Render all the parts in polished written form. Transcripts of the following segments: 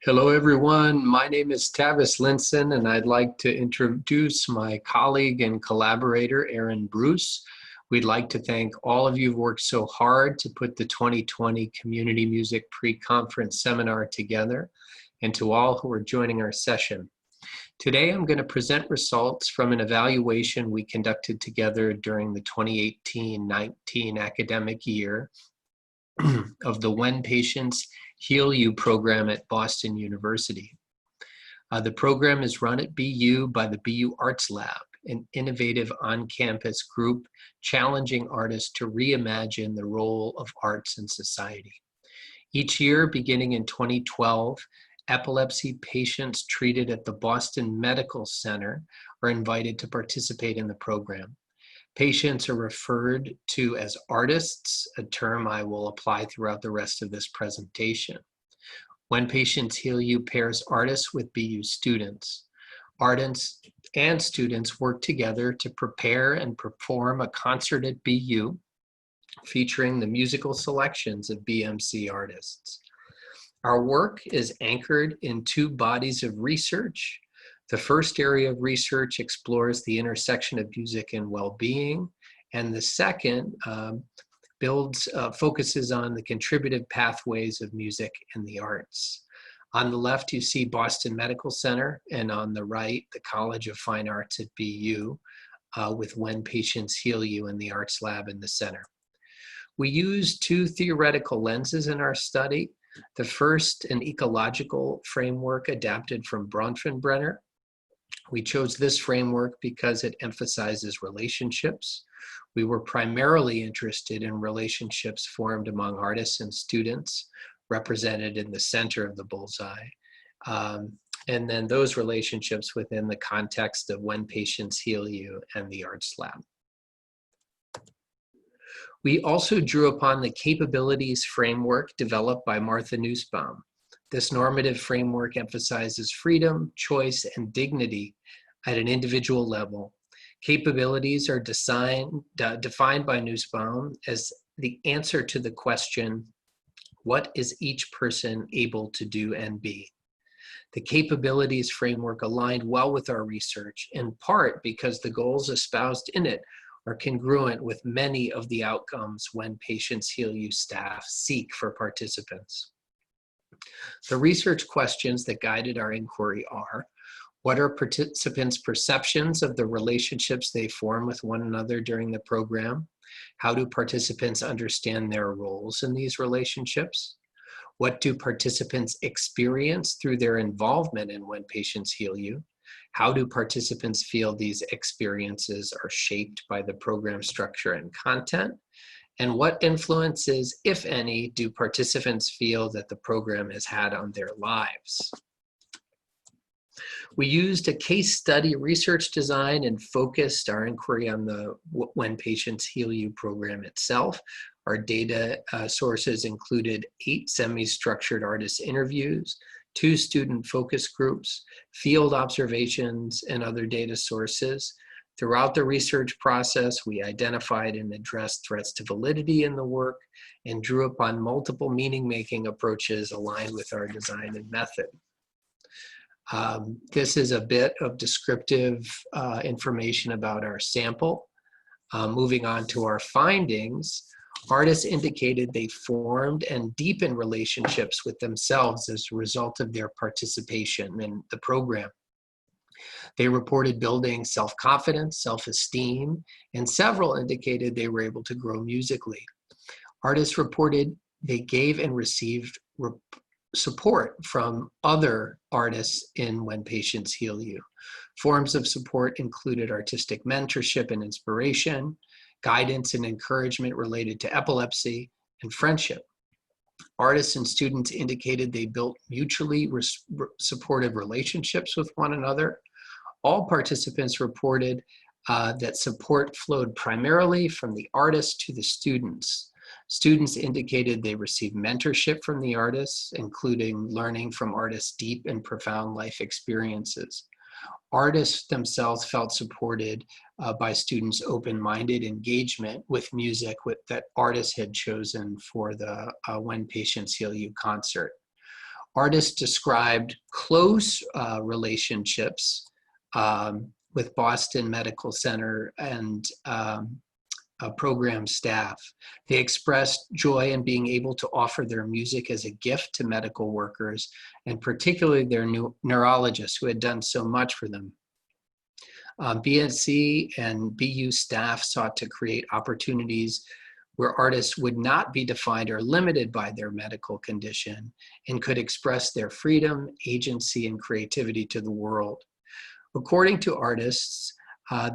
Hello, everyone. My name is Tavis Linsin, and I'd like to introduce my colleague and collaborator, Erin. We'd like to thank all of you who've worked so hard to put the 2020 Community Music Pre-Conference Seminar together, and to all who are joining our session. Today, I'm going to present results from an evaluation we conducted together during the 2018-19 academic year of the When Patients Heal You program at Boston University. The program is run at BU by the BU Arts Lab, an innovative on-campus group challenging artists to reimagine the role of arts in society. Each year, beginning in 2012, epilepsy patients treated at the Boston Medical Center are invited to participate in the program. Patients are referred to as artists, a term I will apply throughout the rest of this presentation. When Patients Heal You pairs artists with BU students. Artists and students work together to prepare and perform a concert at BU featuring the musical selections of BMC artists. Our work is anchored in two bodies of research. The first area of research explores the intersection of music and well-being, and the second focuses on the contributive pathways of music and the arts. On the left, you see Boston Medical Center, and on the right, the College of Fine Arts at BU, with When Patients Heal You in the Arts Lab in the center. We use two theoretical lenses in our study. The first, an ecological framework adapted from Bronfenbrenner. We chose this framework because it emphasizes relationships. We were primarily interested in relationships formed among artists and students, represented in the center of the bullseye, and then those relationships within the context of When Patients Heal You and the Arts Lab. We also drew upon the capabilities framework developed by Martha Nussbaum. This normative framework emphasizes freedom, choice, and dignity at an individual level. Capabilities are defined by Nussbaum as the answer to the question, what is each person able to do and be? The capabilities framework aligned well with our research, in part because the goals espoused in it are congruent with many of the outcomes When Patients Heal You staff seek for participants. The research questions that guided our inquiry are, what are participants' perceptions of the relationships they form with one another during the program? How do participants understand their roles in these relationships? What do participants experience through their involvement in When Patients Heal You? How do participants feel these experiences are shaped by the program structure and content? And what influences, if any, do participants feel that the program has had on their lives? We used a case study research design and focused our inquiry on the When Patients Heal You program itself. Our data sources included 8 semi-structured artist interviews, 2 student focus groups, field observations, and other data sources. Throughout the research process, we identified and addressed threats to validity in the work and drew upon multiple meaning-making approaches aligned with our design and method. This is a bit of descriptive information about our sample. Moving on to our findings, artists indicated they formed and deepened relationships with themselves as a result of their participation in the program. They reported building self-confidence, self-esteem, and several indicated they were able to grow musically. Artists reported they gave and received support from other artists in When Patients Heal You. Forms of support included artistic mentorship and inspiration, guidance and encouragement related to epilepsy, and friendship. Artists and students indicated they built mutually supportive relationships with one another. All participants reported that support flowed primarily from the artists to the students. Students indicated they received mentorship from the artists, including learning from artists' deep and profound life experiences. Artists themselves felt supported by students' open-minded engagement with music that artists had chosen for the When Patients Heal You concert. Artists described close relationships with Boston Medical Center and program staff. They expressed joy in being able to offer their music as a gift to medical workers, and particularly their neurologists who had done so much for them. BNC and BU staff sought to create opportunities where artists would not be defined or limited by their medical condition and could express their freedom, agency, and creativity to the world. According to artists,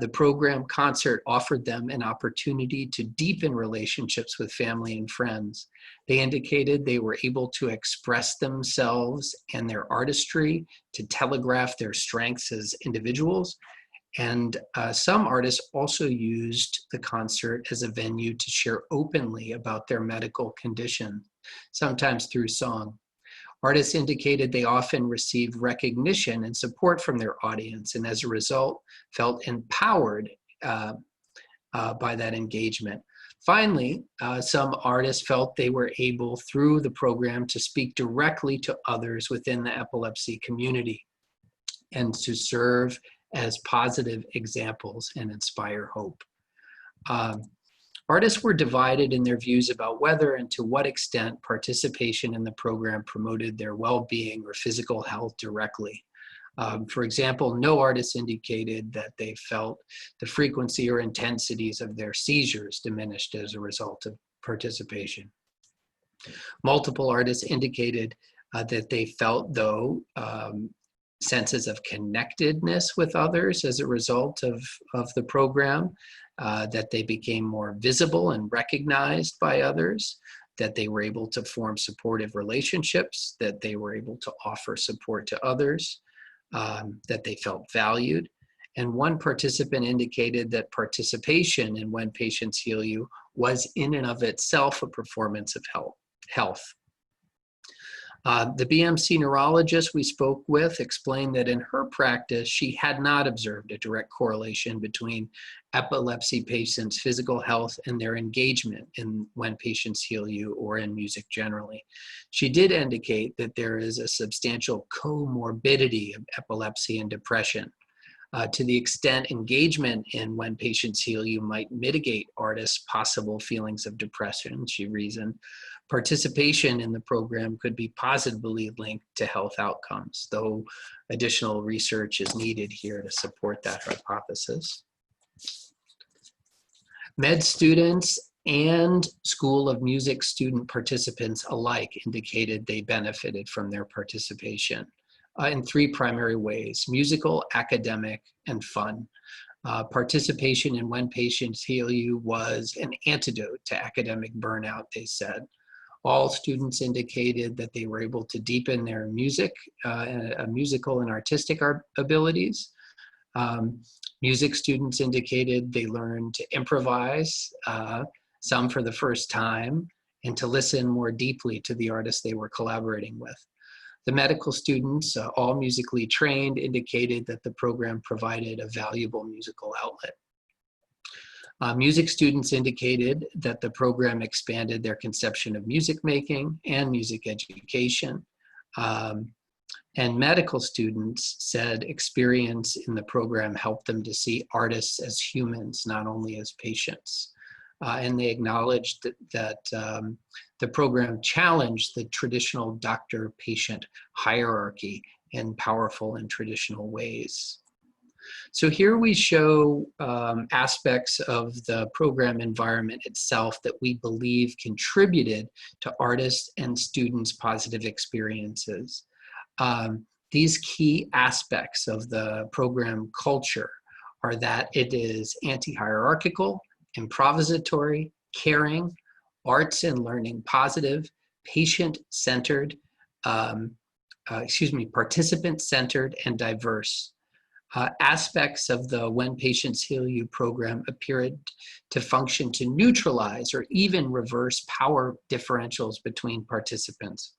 the program concert offered them an opportunity to deepen relationships with family and friends. They indicated they were able to express themselves and their artistry, to telegraph their strengths as individuals. And some artists also used the concert as a venue to share openly about their medical condition, sometimes through song. Artists indicated they often received recognition and support from their audience, and as a result, felt empowered by that engagement. Finally, some artists felt they were able, through the program, to speak directly to others within the epilepsy community and to serve as positive examples and inspire hope. Artists were divided in their views about whether and to what extent participation in the program promoted their well-being or physical health directly. For example, no artists indicated that they felt the frequency or intensities of their seizures diminished as a result of participation. Multiple artists indicated that they felt, though, senses of connectedness with others as a result of the program, that they became more visible and recognized by others, that they were able to form supportive relationships, that they were able to offer support to others, that they felt valued. And one participant indicated that participation in When Patients Heal You was in and of itself a performance of health. The BMC neurologist we spoke with explained that in her practice, she had not observed a direct correlation between epilepsy patients' physical health and their engagement in When Patients Heal You or in music generally. She did indicate that there is a substantial comorbidity of epilepsy and depression. To the extent engagement in When Patients Heal You might mitigate artists' possible feelings of depression, she reasoned, participation in the program could be positively linked to health outcomes, though additional research is needed here to support that hypothesis. Med students and School of Music student participants alike indicated they benefited from their participation in three primary ways: musical, academic, and fun. Participation in When Patients Heal You was an antidote to academic burnout, they said. All students indicated that they were able to deepen their musical and artistic abilities. Music students indicated they learned to improvise, some for the first time, and to listen more deeply to the artists they were collaborating with. The medical students, all musically trained, indicated that the program provided a valuable musical outlet. Music students indicated that the program expanded their conception of music making and music education. And medical students said experience in the program helped them to see artists as humans, not only as patients. And they acknowledged that the program challenged the traditional doctor-patient hierarchy in powerful and traditional ways. So here we show aspects of the program environment itself that we believe contributed to artists and students' positive experiences. These key aspects of the program culture are that it is anti-hierarchical, improvisatory, caring, arts and learning positive, patient-centered, participant-centered, and diverse. Aspects of the When Patients Heal You program appeared to function to neutralize or even reverse power differentials between participants.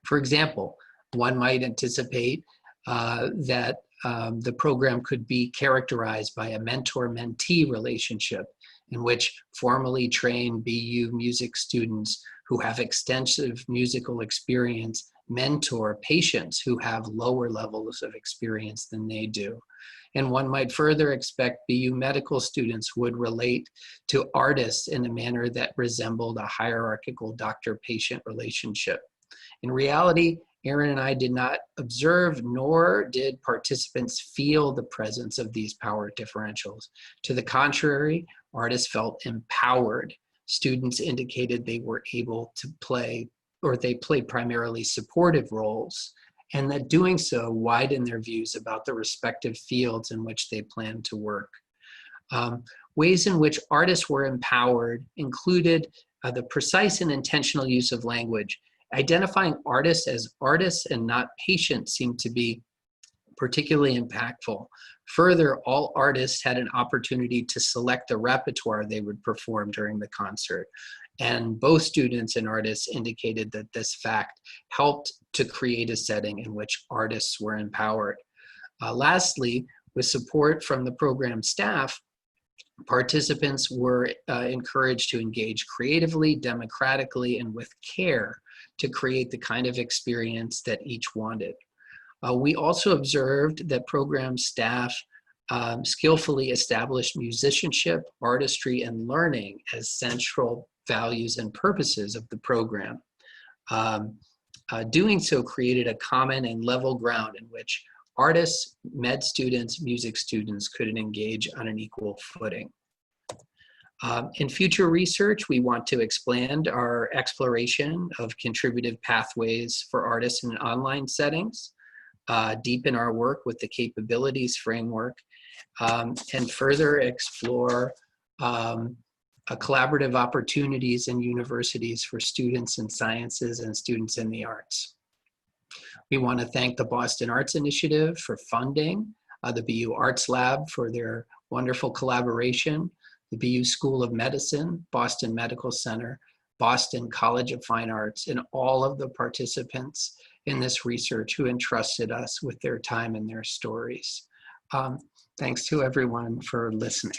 For example, one might anticipate that the program could be characterized by a mentor-mentee relationship in which formally trained BU music students who have extensive musical experience mentor patients who have lower levels of experience than they do. And one might further expect BU medical students would relate to artists in a manner that resembled a hierarchical doctor-patient relationship. In reality, Erin and I did not observe, nor did participants feel the presence of these power differentials. To the contrary, artists felt empowered. Students indicated they were able to play, or they played primarily supportive roles, and that doing so widened their views about the respective fields in which they planned to work. Ways in which artists were empowered included the precise and intentional use of language. Identifying artists as artists and not patients seemed to be particularly impactful. Further, all artists had an opportunity to select the repertoire they would perform during the concert. And both students and artists indicated that this fact helped to create a setting in which artists were empowered. Lastly, with support from the program staff, participants were encouraged to engage creatively, democratically, and with care to create the kind of experience that each wanted. We also observed that program staff skillfully established musicianship, artistry, and learning as central values and purposes of the program. Doing so created a common and level ground in which artists, med students, music students could engage on an equal footing. In future research, we want to expand our exploration of contributive pathways for artists in online settings, deepen our work with the capabilities framework, and further explore collaborative opportunities in universities for students in sciences and students in the arts. We want to thank the Boston Arts Initiative for funding, the BU Arts Lab for their wonderful collaboration, the BU School of Medicine, Boston Medical Center, Boston College of Fine Arts, and all of the participants in this research who entrusted us with their time and their stories. Thanks to everyone for listening.